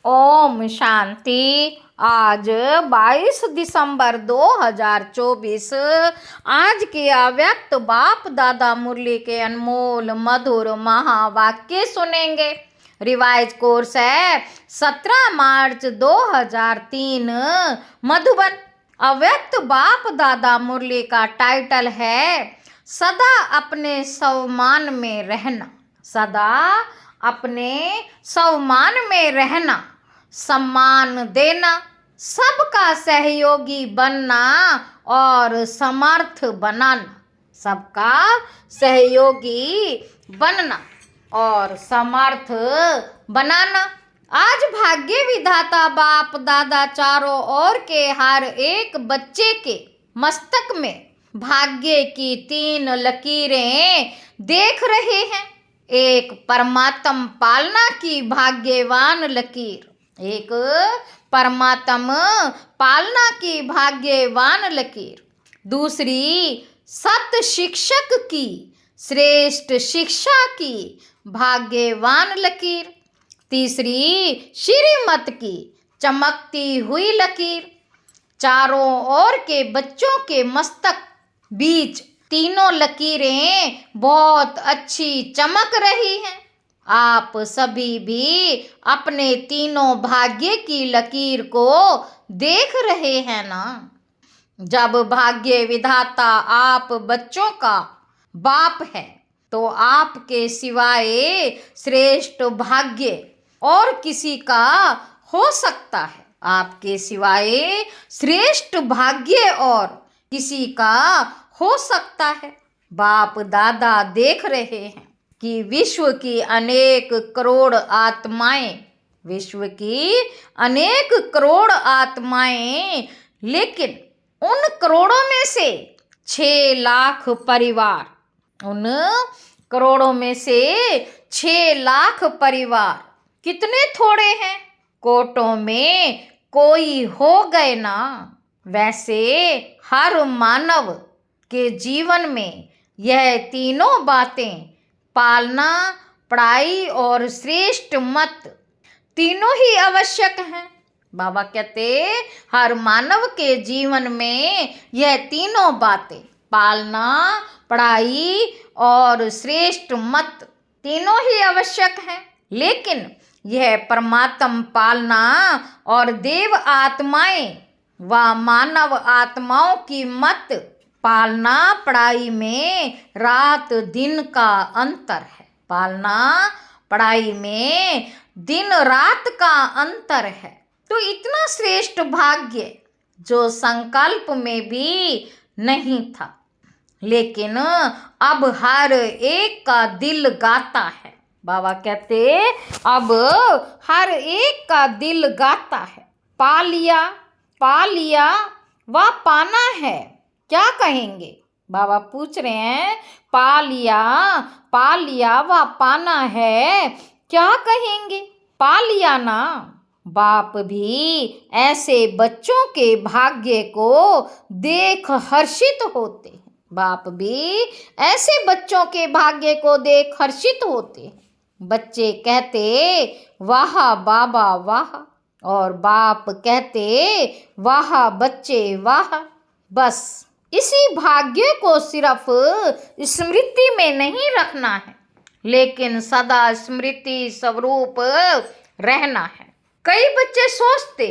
ओम शांति। आज 22 दिसंबर 2024। आज के अव्यक्त बाप दादा मुरली के अनमोल मधुर महावाक्य सुनेंगे। रिवाइज कोर्स है 17 मार्च 2003 मधुबन। अव्यक्त बाप दादा मुरली का टाइटल है सदा अपने सम्मान में रहना। सदा अपने सम्मान में रहना, सम्मान देना, सबका सहयोगी बनना और समर्थ बनाना। सबका सहयोगी बनना और समर्थ बनाना। आज भाग्य विधाता बाप दादा चारों ओर के हर एक बच्चे के मस्तक में भाग्य की 3 लकीरें देख रहे हैं। एक परमात्म पालना की भाग्यवान लकीर, एक परमात्म पालना की भाग्यवान लकीर, दूसरी सत शिक्षक की श्रेष्ठ शिक्षा की भाग्यवान लकीर, तीसरी श्रीमत की चमकती हुई लकीर। चारों ओर के बच्चों के मस्तक बीच तीनों लकीरें बहुत अच्छी चमक रही हैं। आप सभी भी अपने तीनों भाग्य की लकीर को देख रहे हैं ना। जब भाग्य विधाता आप बच्चों का बाप है तो आपके सिवाय श्रेष्ठ भाग्य और किसी का हो सकता है। आपके सिवाय श्रेष्ठ भाग्य और किसी का हो सकता है। बाप दादा देख रहे हैं कि विश्व की अनेक करोड़ आत्माएं, विश्व की अनेक करोड़ आत्माएं, लेकिन उन करोड़ों में से 6 लाख परिवार, उन करोड़ों में से 6 लाख परिवार कितने थोड़े हैं। कोटों में कोई हो गए ना। वैसे हर मानव के जीवन में यह तीनों बातें, पालना, पढ़ाई और श्रेष्ठ मत, तीनों ही आवश्यक हैं। बाबा कहते हर मानव के जीवन में यह तीनों बातें, पालना, पढ़ाई और श्रेष्ठ मत, तीनों ही आवश्यक हैं। लेकिन यह परमात्म पालना और देव आत्माएं व मानव आत्माओं की मत पालना पढ़ाई में रात दिन का अंतर है। पालना पढ़ाई में दिन रात का अंतर है। तो इतना श्रेष्ठ भाग्य जो संकल्प में भी नहीं था, लेकिन अब हर एक का दिल गाता है। बाबा कहते अब हर एक का दिल गाता है। पा लिया व पाना है, क्या कहेंगे। बाबा पूछ रहे हैं पा लिया व पाना है, क्या कहेंगे। पा लिया ना। बाप भी ऐसे बच्चों के भाग्य को देख हर्षित होते हैं। बाप भी ऐसे बच्चों के भाग्य को देख हर्षित होते हैं। बच्चे कहते वाह बाबा वाह, और बाप कहते वाह बच्चे वाह। बस इसी भाग्य को सिर्फ स्मृति में नहीं रखना है, लेकिन सदा स्मृति स्वरूप रहना है। कई बच्चे सोचते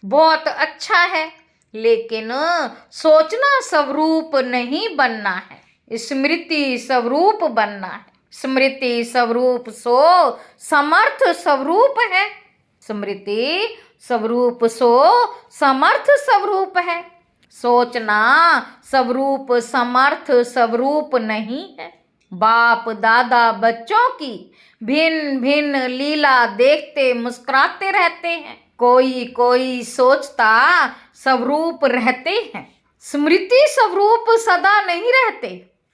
बहुत अच्छा है, लेकिन सोचना स्वरूप नहीं बनना है, स्मृति स्वरूप बनना है। स्मृति स्वरूप सो समर्थ स्वरूप है। स्मृति स्वरूप सो समर्थ स्वरूप है। सोचना स्वरूप समर्थ स्वरूप नहीं है। बाप दादा बच्चों की भिन्न भिन्न लीला देखते मुस्कुराते रहते हैं। कोई कोई सोचता स्वरूप रहते हैं, स्मृति स्वरूप सदा नहीं रहते।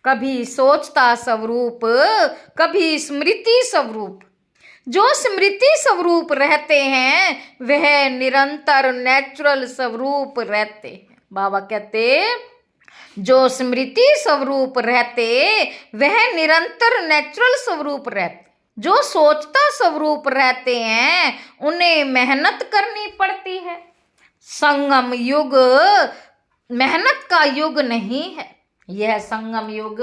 कभी सोचता स्वरूप, कभी स्मृति स्वरूप। जो स्मृति स्वरूप रहते हैं वह निरंतर नेचुरल स्वरूप रहते हैं। बाबा कहते जो स्मृति स्वरूप रहते वह निरंतर नेचुरल स्वरूप रहते। जो सोचता स्वरूप रहते हैं उन्हें मेहनत करनी पड़ती है। संगम युग मेहनत का युग नहीं है। यह संगम युग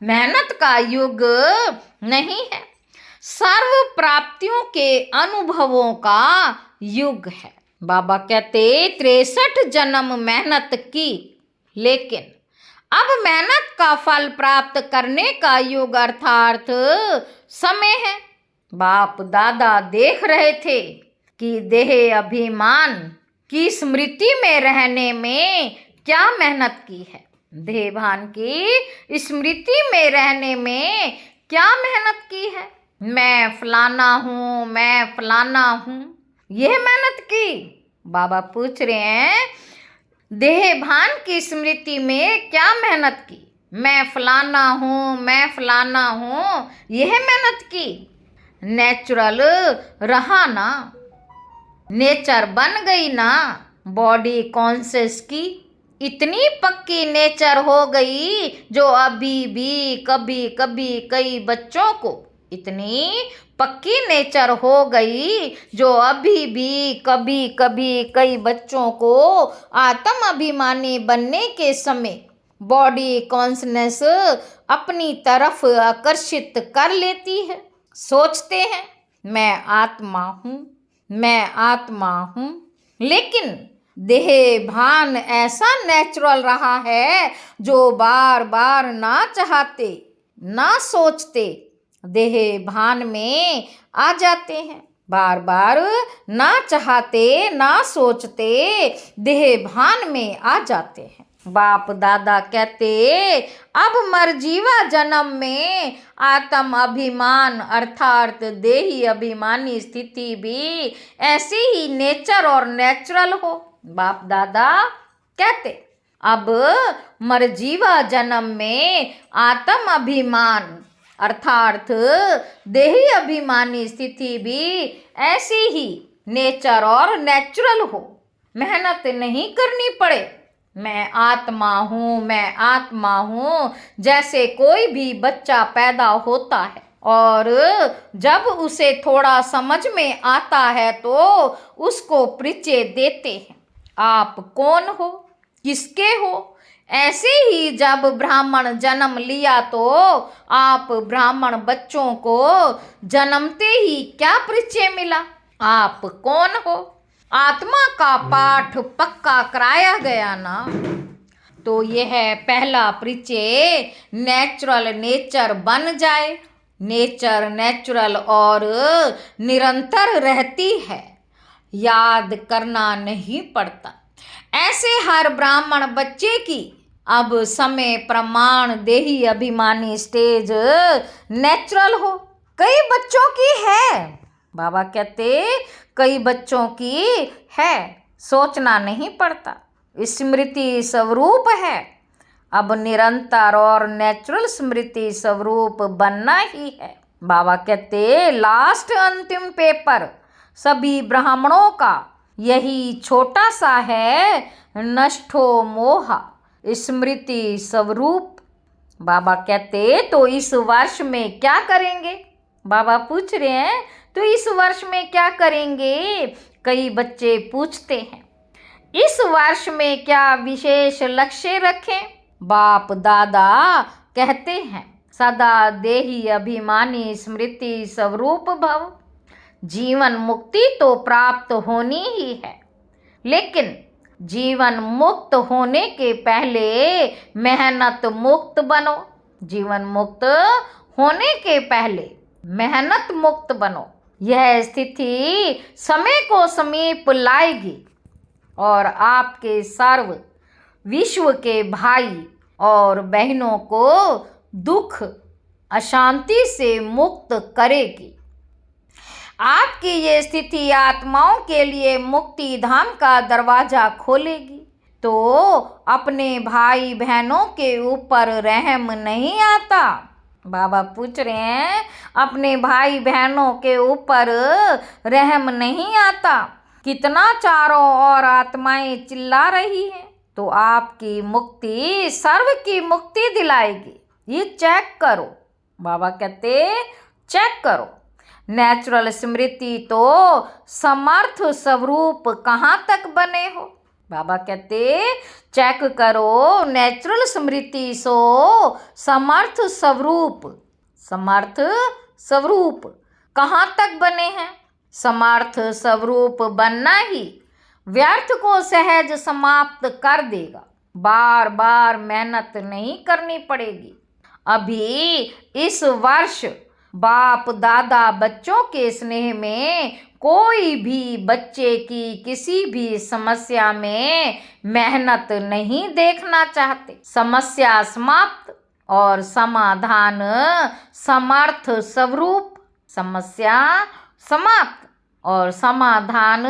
मेहनत का युग नहीं है, सर्व प्राप्तियों के अनुभवों का युग है। बाबा कहते 63 जन्म मेहनत की, लेकिन अब मेहनत का फल प्राप्त करने का युग अर्थात समय है। बाप दादा देख रहे थे कि देह अभिमान की स्मृति में रहने में क्या मेहनत की है। देहभान की स्मृति में रहने में क्या मेहनत की है। मैं फलाना हूँ, मैं फलाना हूँ, यह मेहनत की। बाबा पूछ रहे हैं देहभान की स्मृति में क्या मेहनत की। मैं फलाना हूँ, मैं फलाना हूँ, यह मेहनत की। नेचुरल रहा ना, नेचर बन गई ना। बॉडी कॉन्शियस की इतनी पक्की नेचर हो गई जो अभी भी कभी कभी कई बच्चों को इतनी पक्की नेचर हो गई जो अभी भी कभी कभी कई बच्चों को आत्म अभिमानी बनने के समय बॉडी कॉन्शनेस अपनी तरफ आकर्षित कर लेती है। सोचते हैं मैं आत्मा हूँ, मैं आत्मा हूँ, लेकिन देह भान ऐसा नेचुरल रहा है जो बार बार ना चाहते ना सोचते देह भान में आ जाते हैं। बार बार ना चाहते ना सोचते देह भान में आ जाते हैं। बाप दादा कहते अब मरजीवा जन्म में आत्म अभिमान अर्थात देही अभिमानी स्थिति भी ऐसी ही नेचर और नेचुरल हो। बाप दादा कहते अब मरजीवा जन्म में आत्म अभिमान अर्थात देही अभिमानी स्थिति भी ऐसी ही नेचर और नेचुरल हो, मेहनत नहीं करनी पड़े। मैं आत्मा हूँ, मैं आत्मा हूँ, जैसे कोई भी बच्चा पैदा होता है और जब उसे थोड़ा समझ में आता है तो उसको परिचय देते हैं, आप कौन हो, किसके हो। ऐसे ही जब ब्राह्मण जन्म लिया तो आप ब्राह्मण बच्चों को जन्मते ही क्या परिचय मिला, आप कौन हो। आत्मा का पाठ पक्का कराया गया ना, तो यह पहला परिचय नेचुरल नेचर बन जाए। नेचर नेचुरल और निरंतर रहती है, याद करना नहीं पड़ता। ऐसे हर ब्राह्मण बच्चे की अब समय प्रमाण देही अभिमानी स्टेज नेचुरल हो। कई बच्चों की है, बाबा कहते कई बच्चों की है, सोचना नहीं पड़ता, स्मृति स्वरूप है। अब निरंतर और नेचुरल स्मृति स्वरूप बनना ही है। बाबा कहते लास्ट अंतिम पेपर सभी ब्राह्मणों का यही छोटा सा है, नष्टो मोहा स्मृति स्वरूप। बाबा कहते तो इस वर्ष में क्या करेंगे। बाबा पूछ रहे हैं तो इस वर्ष में क्या करेंगे। कई बच्चे पूछते हैं इस वर्ष में क्या विशेष लक्ष्य रखें। बाप दादा कहते हैं सदा देही अभिमानी स्मृति स्वरूप भव। जीवन मुक्ति तो प्राप्त होनी ही है, लेकिन जीवन मुक्त होने के पहले मेहनत मुक्त बनो। जीवन मुक्त होने के पहले मेहनत मुक्त बनो। यह स्थिति समय को समीप लाएगी और आपके सर्व विश्व के भाई और बहनों को दुख अशांति से मुक्त करेगी। आपकी ये स्थिति आत्माओं के लिए मुक्ति धाम का दरवाजा खोलेगी। तो अपने भाई बहनों के ऊपर रहम नहीं आता। बाबा पूछ रहे हैं अपने भाई बहनों के ऊपर रहम नहीं आता। कितना चारों ओर आत्माएं चिल्ला रही हैं, तो आपकी मुक्ति सर्व की मुक्ति दिलाएगी। ये चेक करो। बाबा कहते चेक करो। नेचुरल स्मृति तो समर्थ स्वरूप कहाँ तक बने हो। बाबा कहते चेक करो, नेचुरल स्मृति सो समर्थ स्वरूप कहाँ तक बने हैं। समर्थ स्वरूप बनना ही व्यर्थ को सहज समाप्त कर देगा। बार बार मेहनत नहीं करनी पड़ेगी। अभी इस वर्ष बाप दादा बच्चों के स्नेह में कोई भी बच्चे की किसी भी समस्या में मेहनत नहीं देखना चाहते। समस्या समाप्त और समाधान समर्थ स्वरूप। समस्या समाप्त और समाधान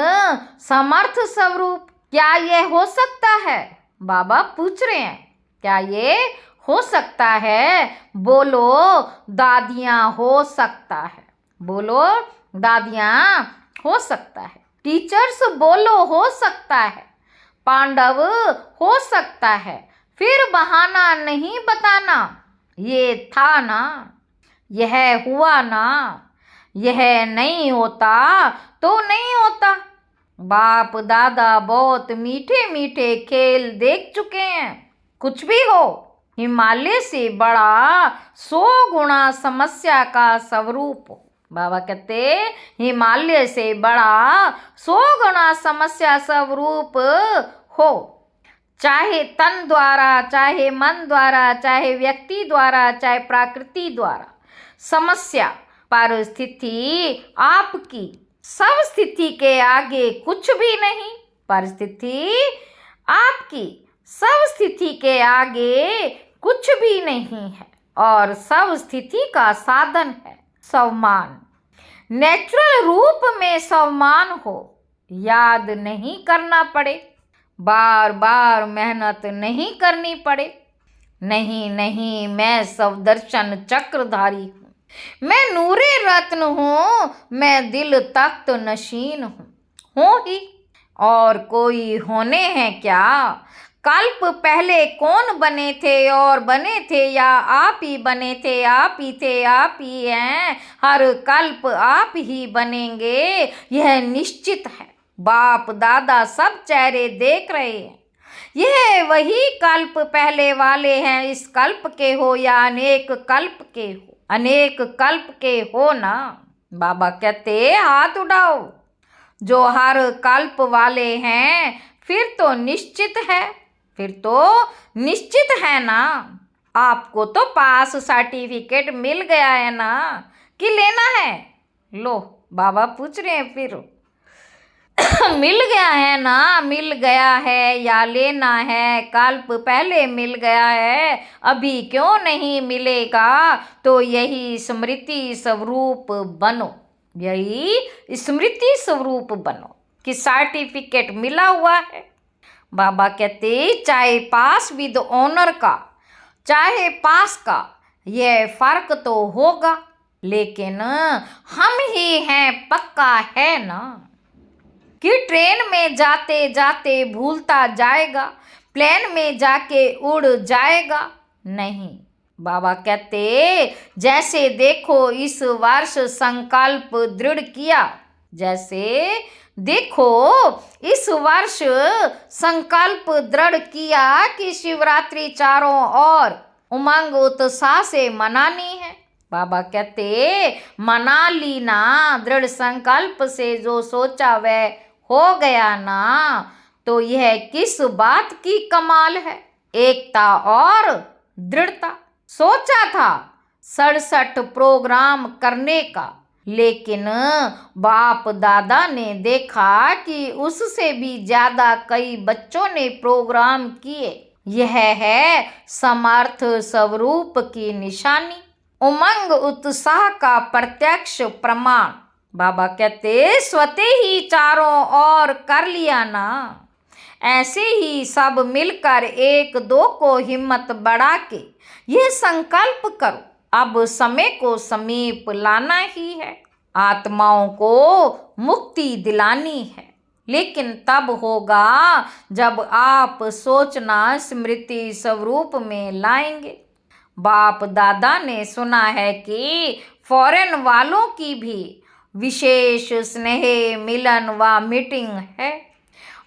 समर्थ स्वरूप। क्या ये हो सकता है? बाबा पूछ रहे हैं, क्या ये हो सकता है? बोलो दादियाँ, हो सकता है। बोलो दादियाँ, हो सकता है। टीचर्स बोलो हो सकता है। पांडव हो सकता है। फिर बहाना नहीं बताना, ये था ना, यह हुआ ना, यह नहीं होता तो नहीं होता। बाप दादा बहुत मीठे मीठे खेल देख चुके हैं। कुछ भी हो, हिमालय से बड़ा 100 गुना समस्या का स्वरूप हो। बाबा कहते हिमालय से बड़ा 100 गुना समस्या स्वरूप हो। चाहे तन द्वारा, चाहे मन द्वारा, चाहे व्यक्ति द्वारा, चाहे प्रकृति द्वारा। समस्या परिस्थिति आपकी, सब स्थिति के आगे कुछ भी नहीं। परिस्थिति आपकी, सब स्थिति के आगे कुछ भी नहीं है और सब स्थिति का साधन है सम्मान। नेचुरल रूप में सम्मान हो, याद नहीं करना पड़े, बार बार मेहनत नहीं करनी पड़े। नहीं, मैं सवदर्शन चक्रधारी हूँ, मैं नूरे रत्न हूँ, मैं दिल तख्त नशीन हूँ ही। और कोई होने हैं क्या? कल्प पहले कौन बने थे और बने थे, या आप ही बने थे? आप ही थे, आप ही हैं। हर कल्प आप ही बनेंगे, यह निश्चित है। बाप दादा सब चेहरे देख रहे हैं। यह वही कल्प पहले वाले हैं। इस कल्प के हो या अनेक कल्प के हो, अनेक कल्प के हो ना। बाबा कहते हाथ उठाओ जो हर कल्प वाले हैं। फिर तो निश्चित है, फिर तो निश्चित है ना। आपको तो पास सर्टिफिकेट मिल गया है ना, कि लेना है? लो बाबा पूछ रहे हैं फिर मिल गया है ना, मिल गया है या लेना है? कल्प पहले मिल गया है, अभी क्यों नहीं मिलेगा? तो यही स्मृति स्वरूप बनो, यही स्मृति स्वरूप बनो कि सर्टिफिकेट मिला हुआ है। बाबा कहते चाहे पास विद ऑनर का, चाहे पास का, यह फर्क तो होगा, लेकिन हम ही हैं पक्का है ना। कि ट्रेन में जाते जाते भूलता जाएगा, प्लेन में जाके उड़ जाएगा? नहीं। बाबा कहते जैसे देखो इस वर्ष संकल्प दृढ़ किया, जैसे देखो इस वर्ष संकल्प दृढ़ किया कि शिवरात्रि चारों ओर उमंग उत्साह से मनानी है। बाबा कहते मना ली ना, दृढ़ संकल्प से जो सोचा वह हो गया ना। तो यह किस बात की कमाल है? एकता और दृढ़ता। सोचा था 67 प्रोग्राम करने का, लेकिन बाप दादा ने देखा कि उससे भी ज्यादा कई बच्चों ने प्रोग्राम किए। यह है समर्थ स्वरूप की निशानी, उमंग उत्साह का प्रत्यक्ष प्रमाण। बाबा कहते स्वतः ही चारों ओर कर लिया ना। ऐसे ही सब मिलकर एक दो को हिम्मत बढ़ा के यह संकल्प करो, अब समय को समीप लाना ही है, आत्माओं को मुक्ति दिलानी है। लेकिन तब होगा जब आप सोचना स्मृति स्वरूप में लाएंगे। बाप दादा ने सुना है कि फॉरेन वालों की भी विशेष स्नेह मिलन व मीटिंग है।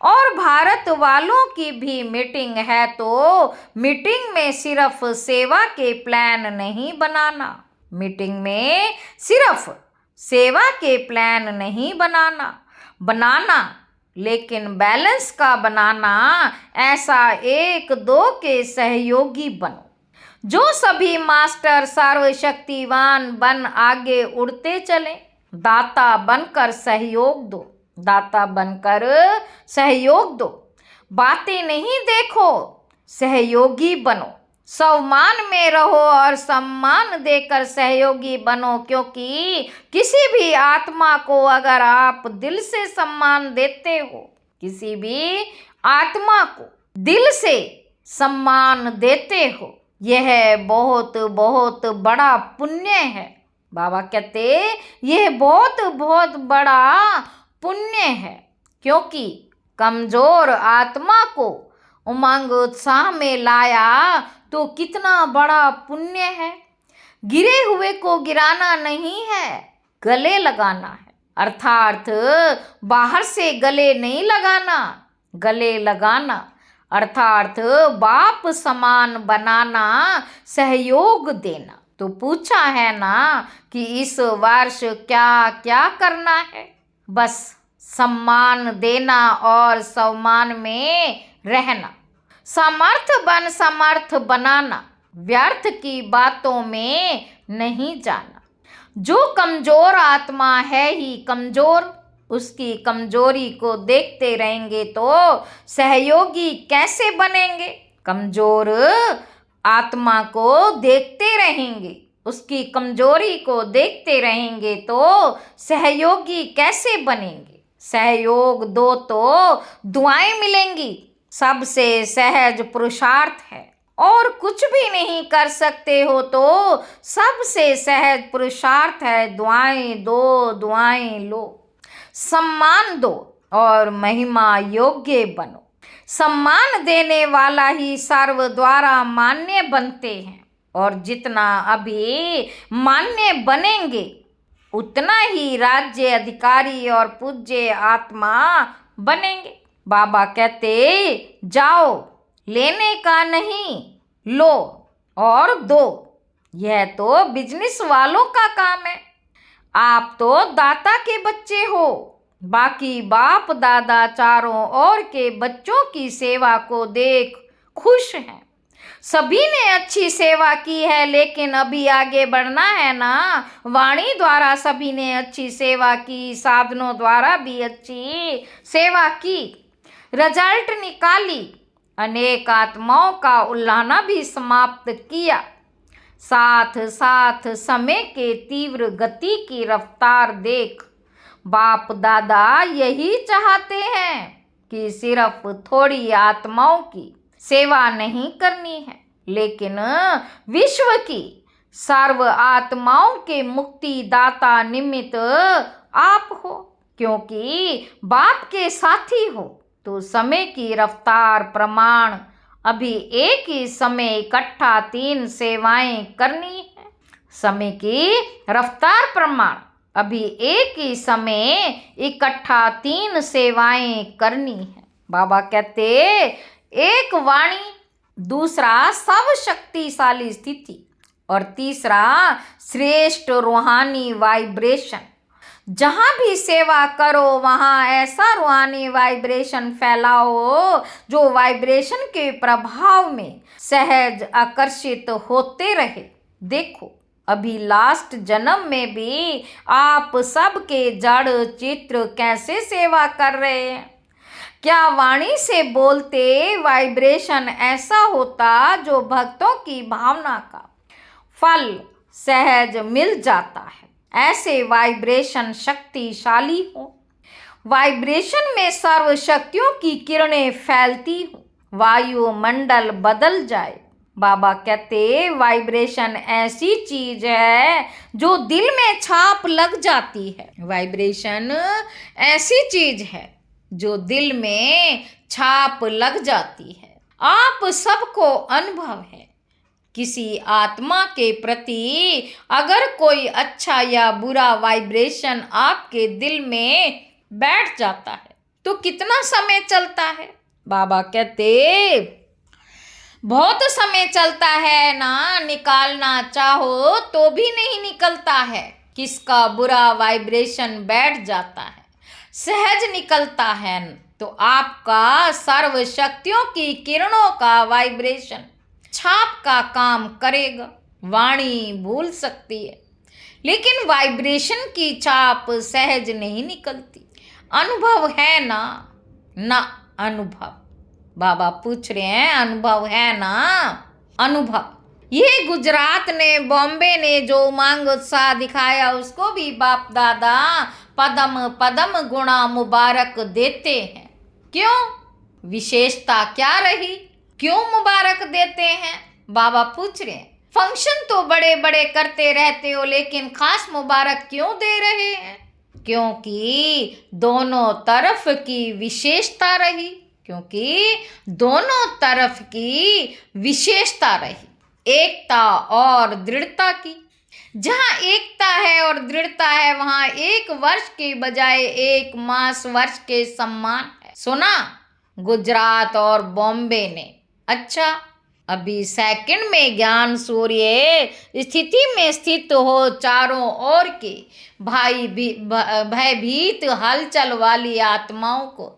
और भारत वालों की भी मीटिंग है, तो मीटिंग में सिर्फ सेवा के प्लान नहीं बनाना। मीटिंग में सिर्फ सेवा के प्लान नहीं बनाना लेकिन बैलेंस का बनाना। ऐसा एक दो के सहयोगी बनो, जो सभी मास्टर सर्वशक्तिवान बन आगे उड़ते चले। दाता बनकर सहयोग दो। बातें नहीं देखो, सहयोगी बनो। सम्मान में रहो और सम्मान देकर सहयोगी बनो, क्योंकि किसी भी आत्मा को अगर आप दिल से सम्मान देते हो, किसी भी आत्मा को दिल से सम्मान देते हो, यह बहुत बहुत बड़ा पुण्य है। बाबा कहते यह बहुत बहुत बड़ा पुण्य है, क्योंकि कमजोर आत्मा को उमंग उत्साह में लाया तो कितना बड़ा पुण्य है। गिरे हुए को गिराना नहीं है, गले लगाना है। अर्थात बाहर से गले नहीं लगाना, गले लगाना अर्थात बाप समान बनाना, सहयोग देना। तो पूछा है ना कि इस वर्ष क्या क्या करना है? बस सम्मान देना और सम्मान में रहना। समर्थ बनाना, व्यर्थ की बातों में नहीं जाना। जो कमजोर आत्मा है ही कमजोर, उसकी कमजोरी को देखते रहेंगे तो सहयोगी कैसे बनेंगे? कमजोर आत्मा को देखते रहेंगे, उसकी कमजोरी को देखते रहेंगे तो सहयोगी कैसे बनेंगे? सहयोग दो तो दुआएं मिलेंगी। सबसे सहज पुरुषार्थ है, और कुछ भी नहीं कर सकते हो तो सबसे सहज पुरुषार्थ है दुआएं दो, दुआएं लो। सम्मान दो और महिमा योग्य बनो। सम्मान देने वाला ही सर्व द्वारा मान्य बनते हैं, और जितना अभी मान्य बनेंगे उतना ही राज्य अधिकारी और पूज्य आत्मा बनेंगे। बाबा कहते जाओ, लेने का नहीं, लो और दो। यह तो बिजनेस वालों का काम है। आप तो दाता के बच्चे हो, बाकी बाप दादा चारों ओर के बच्चों की सेवा को देख खुश हैं। सभी ने अच्छी सेवा की है, लेकिन अभी आगे बढ़ना है ना। वाणी द्वारा सभी ने अच्छी सेवा की, साधनों द्वारा भी अच्छी सेवा की, रिजल्ट निकाली, अनेक आत्माओं का उल्लाना भी समाप्त किया। साथ साथ समय के तीव्र गति की रफ्तार देख बाप दादा यही चाहते हैं कि सिर्फ थोड़ी आत्माओं की सेवा नहीं करनी है, लेकिन विश्व की सर्व आत्माओं के मुक्ति दाता निमित्त आप हो। क्योंकि बाप के साथी हो तो समय की रफ्तार प्रमाण अभी एक ही समय इकट्ठा 3 सेवाएं करनी है। समय की रफ्तार प्रमाण अभी एक ही समय इकट्ठा 3 सेवाएं करनी है। बाबा कहते एक वाणी, दूसरा सब शक्तिशाली स्थिति, और तीसरा श्रेष्ठ रूहानी वाइब्रेशन। जहाँ भी सेवा करो वहाँ ऐसा रूहानी वाइब्रेशन फैलाओ जो वाइब्रेशन के प्रभाव में सहज आकर्षित होते रहे। देखो अभी लास्ट जन्म में भी आप सबके जड़ चित्र कैसे सेवा कर रहे हैं। क्या वाणी से बोलते वाइब्रेशन ऐसा होता जो भक्तों की भावना का फल सहज मिल जाता है। ऐसे वाइब्रेशन शक्तिशाली हो, वाइब्रेशन में सर्व शक्तियों की किरणें फैलती हो, वायुमंडल बदल जाए। बाबा कहते वाइब्रेशन ऐसी चीज है जो दिल में छाप लग जाती है। वाइब्रेशन ऐसी चीज है जो दिल में छाप लग जाती है। आप सबको अनुभव है किसी आत्मा के प्रति अगर कोई अच्छा या बुरा वाइब्रेशन आपके दिल में बैठ जाता है तो कितना समय चलता है? बाबा कहते बहुत समय चलता है ना, निकालना चाहो तो भी नहीं निकलता है। किसका बुरा वाइब्रेशन बैठ जाता है, सहज निकलता है तो आपका सर्व शक्तियों की किरणों का वाइब्रेशन छाप का काम करेगा। वाणी भूल सकती है लेकिन वाइब्रेशन की छाप सहज नहीं निकलती। अनुभव है ना? ना अनुभव। बाबा पूछ रहे हैं अनुभव है ना? अनुभव। ये गुजरात ने, बॉम्बे ने जो उमंग उत्साह दिखाया उसको भी बाप दादा पदम पदम गुणा मुबारक देते हैं। क्यों? विशेषता क्या रही? क्यों मुबारक देते हैं? बाबा पूछ रहे हैं। फंक्शन तो बड़े बड़े करते रहते हो लेकिन खास मुबारक क्यों दे रहे हैं? क्योंकि दोनों तरफ की विशेषता रही। क्योंकि दोनों तरफ की विशेषता रही, एकता और दृढ़ता की। जहाँ एकता है और दृढ़ता है वहाँ एक वर्ष के बजाय एक मास वर्ष के सम्मान है। सुना? गुजरात और बॉम्बे ने। अच्छा, अभी सेकंड में ज्ञान सूर्य स्थिति में स्थित हो, चारों ओर के भयभीत हलचल वाली आत्माओं को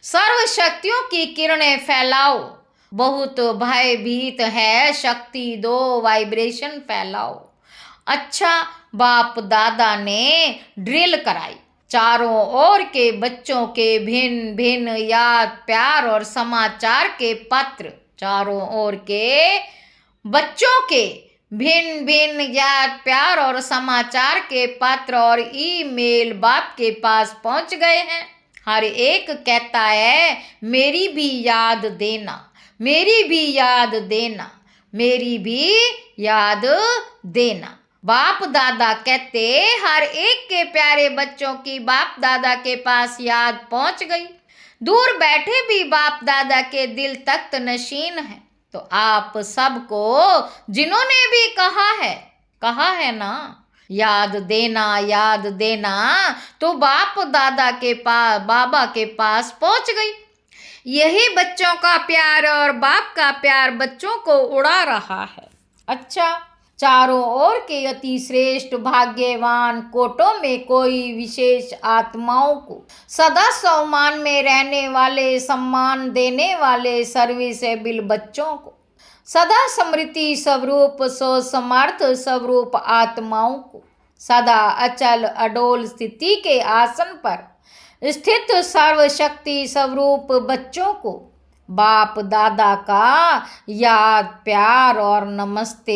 सर्व शक्तियों की किरणें फैलाओ। बहुत भयभीत है, शक्ति दो, वाइब्रेशन फैलाओ। अच्छा, बाप दादा ने ड्रिल कराई। चारों ओर के बच्चों के भिन्न भिन्न याद, प्यार और समाचार के पत्र, चारों ओर के बच्चों के भिन्न भिन्न याद, प्यार और समाचार के पत्र और ईमेल बाप के पास पहुंच गए हैं। हर एक कहता है मेरी भी याद देना, मेरी भी याद देना, मेरी भी याद देना। बाप दादा कहते हर एक के प्यारे बच्चों की बाप दादा के पास याद पहुंच गई। दूर बैठे भी बाप दादा के दिल तख्त नशीन है। तो आप सबको जिन्होंने भी कहा है ना याद देना, तो बाप दादा के पास, बाबा के पास पहुंच गई। यही बच्चों का प्यार और बाप का प्यार बच्चों को उड़ा रहा है। अच्छा, चारों ओर के अति श्रेष्ठ भाग्यवान कोटों में कोई विशेष आत्माओं को सदा सम्मान में रहने वाले, सम्मान देने वाले सर्विसेबल बच्चों को, सदा स्मृति स्वरूप समर्थ स्वरूप आत्माओं को, सदा अचल अडोल स्थिति के आसन पर स्थित सर्वशक्ति स्वरूप बच्चों को बाप दादा का याद, प्यार और नमस्ते।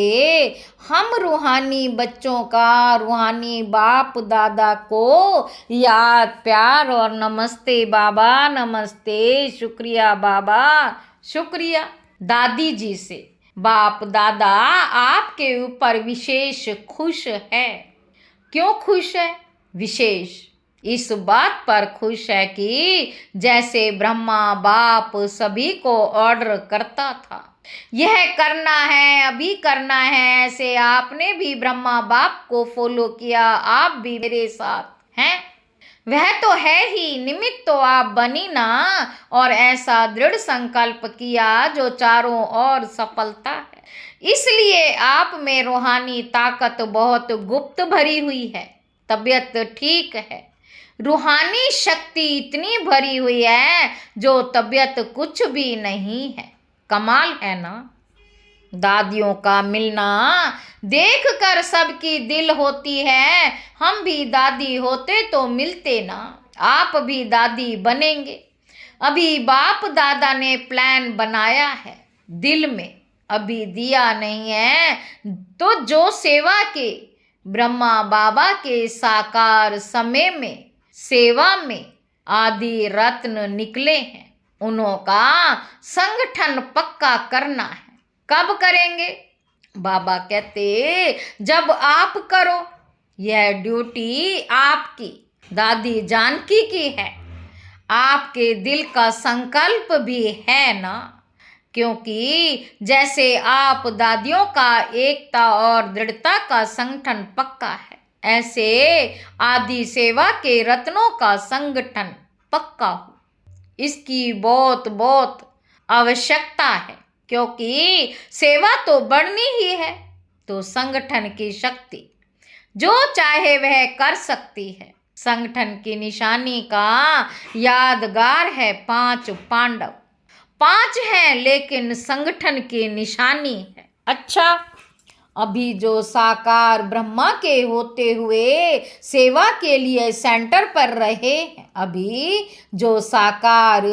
हम रूहानी बच्चों का रूहानी बाप दादा को याद, प्यार और नमस्ते। बाबा नमस्ते, शुक्रिया बाबा, शुक्रिया। दादी जी से बाप दादा आपके ऊपर विशेष खुश है। क्यों खुश है? विशेष इस बात पर खुश है कि जैसे ब्रह्मा बाप सभी को ऑर्डर करता था, यह करना है, अभी करना है, ऐसे आपने भी ब्रह्मा बाप को फॉलो किया। आप भी मेरे साथ हैं। वह तो है ही, निमित्त तो आप बनी ना, और ऐसा दृढ़ संकल्प किया जो चारों ओर सफलता है। इसलिए आप में रूहानी ताकत बहुत गुप्त भरी हुई है। तबीयत ठीक है, रूहानी शक्ति इतनी भरी हुई है जो तबीयत कुछ भी नहीं है। कमाल है ना? दादियों का मिलना देख कर सबकी दिल होती है। हम भी दादी होते तो मिलते ना, आप भी दादी बनेंगे। अभी बाप दादा ने प्लान बनाया है दिल में, अभी दिया नहीं है। तो जो सेवा के ब्रह्मा बाबा के साकार समय में सेवा में आदि रत्न निकले हैं, उन्हों का संगठन पक्का करना है। कब करेंगे? बाबा कहते जब आप करो। यह ड्यूटी आपकी दादी जानकी की है। आपके दिल का संकल्प भी है ना। क्योंकि जैसे आप दादियों का एकता और दृढ़ता का संगठन पक्का है, ऐसे आदि सेवा के रत्नों का संगठन पक्का हो। इसकी बहुत बहुत आवश्यकता है, क्योंकि सेवा तो बढ़नी ही है, तो संगठन की शक्ति जो चाहे वह कर सकती है। संगठन की निशानी का यादगार है 5 पांडव। 5 हैं लेकिन संगठन की निशानी है। अच्छा, अभी जो साकार ब्रह्मा के होते हुए सेवा के लिए सेंटर पर रहे हैं, अभी जो साकार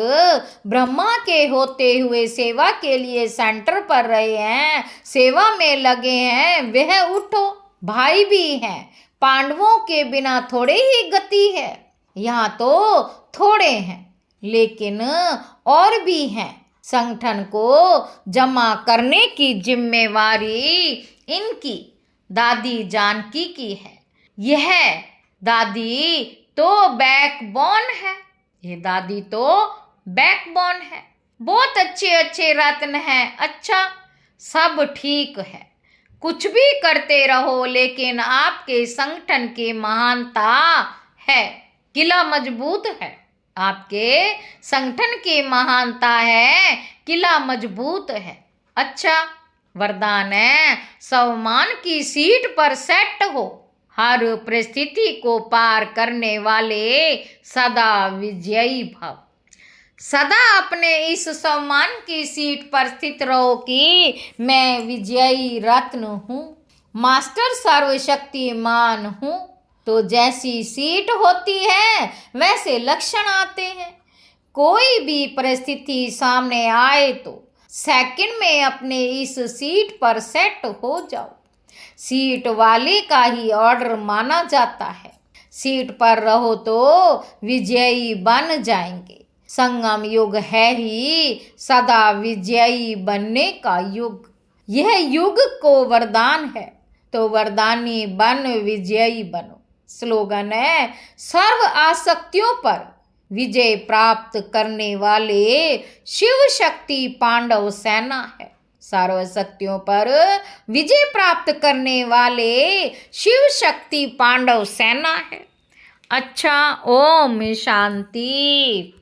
ब्रह्मा के होते हुए सेवा के लिए सेंटर पर रहे हैं, सेवा में लगे हैं, वह उठो। भाई भी हैं, पांडवों के बिना थोड़े ही गति है। यहाँ तो थोड़े हैं लेकिन और भी हैं। संगठन को जमा करने की जिम्मेवारी इनकी दादी जानकी की है। यह दादी तो बैकबोन है, ये दादी तो बैकबोन है। बहुत अच्छे अच्छे रत्न हैं। अच्छा, सब ठीक है, कुछ भी करते रहो, लेकिन आपके संगठन की महानता है, किला मजबूत है। आपके संगठन की महानता है, किला मजबूत है। अच्छा, वरदान है, सम्मान की सीट पर सेट हो, हर परिस्थिति को पार करने वाले सदा विजयी भव। सदा अपने इस सम्मान की सीट पर स्थित रहो कि मैं विजयी रत्न हूँ, मास्टर सर्वशक्तिमान हूँ। तो जैसी सीट होती है वैसे लक्षण आते हैं। कोई भी परिस्थिति सामने आए तो सेकंड में अपने इस सीट पर सेट हो जाओ। सीट वाले का ही ऑर्डर माना जाता है। सीट पर रहो तो विजयी बन जाएंगे। संगम युग है ही सदा विजयी बनने का युग। यह युग को वरदान है, तो वरदानी बन विजयी बनो। स्लोगन है, सर्व आसक्तियों पर विजय प्राप्त करने वाले शिव शक्ति पांडव सेना है। सर्व शक्तियों पर विजय प्राप्त करने वाले शिव शक्ति पांडव सेना है। अच्छा, ओम शांति।